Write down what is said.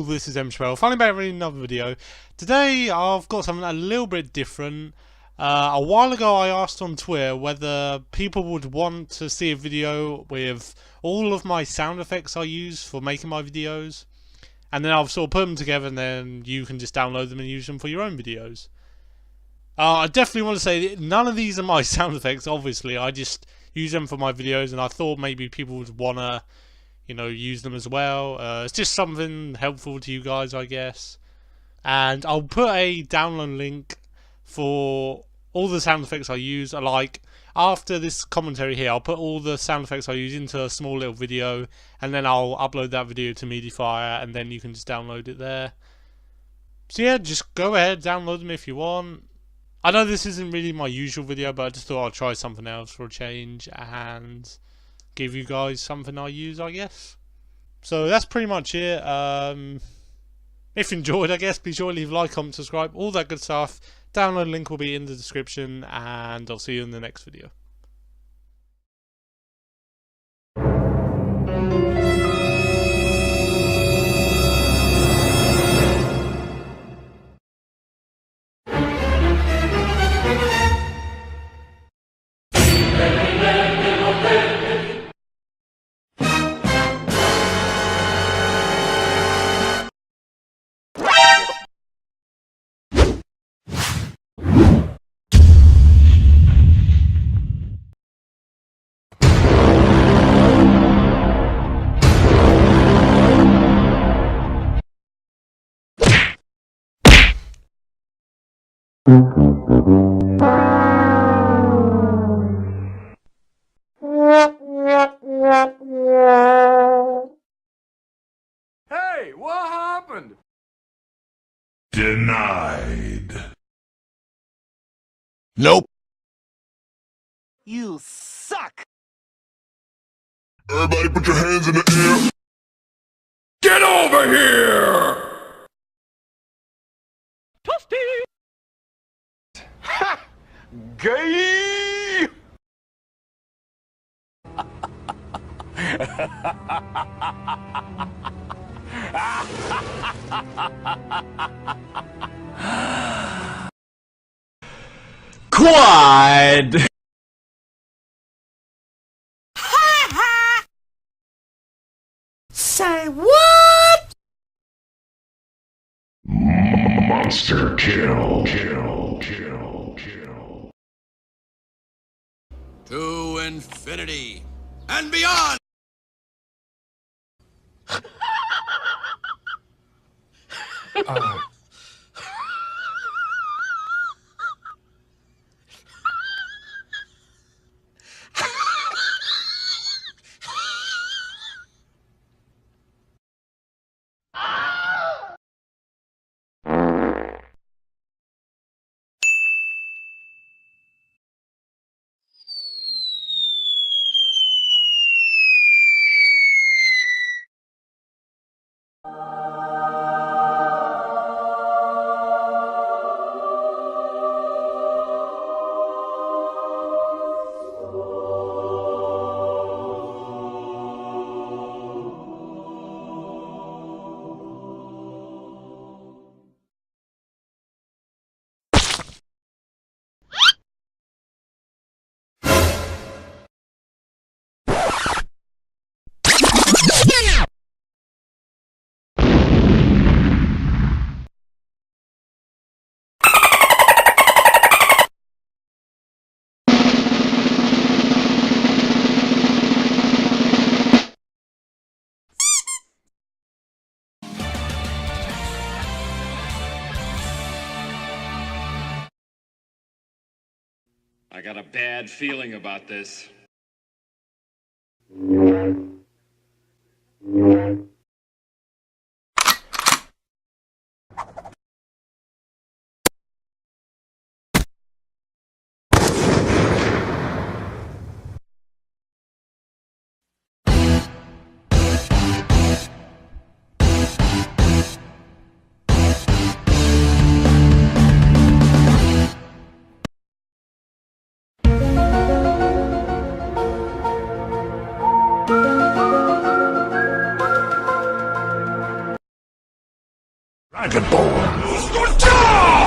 this is M12, finally back with another video. Today I've got something a little bit different. A while ago I asked on Twitter whether people would want to see a video with all of my sound effects I use for making my videos. And then I've sort of put them together and then you can just download them and use them for your own videos. I definitely want to say that none of these are my sound effects, obviously. I just use them for my videos and I thought maybe people would want to, use them as well. It's just something helpful to you guys, I guess. And I'll put a download link for all the sound effects I use. Like, after this commentary here, I'll put all the sound effects I use into a small little video, and then I'll upload that video to Mediafire, and then you can just download it there. So yeah, just go ahead, download them if you want. I know this isn't really my usual video, but I just thought I'd try something else for a change and give you guys something I use, I guess. So that's pretty much it. If you enjoyed, I guess, be sure to leave a like, comment, subscribe, all that good stuff. Download link will be in the description, and I'll see you in the next video. Hey, what happened? Denied. Nope. You suck! Everybody put your hands in the air. Get over here! Toasty! Ha! Gay! Quad! Say what? Monster kill. To infinity and beyond! I got a bad feeling about this. Dragonborn!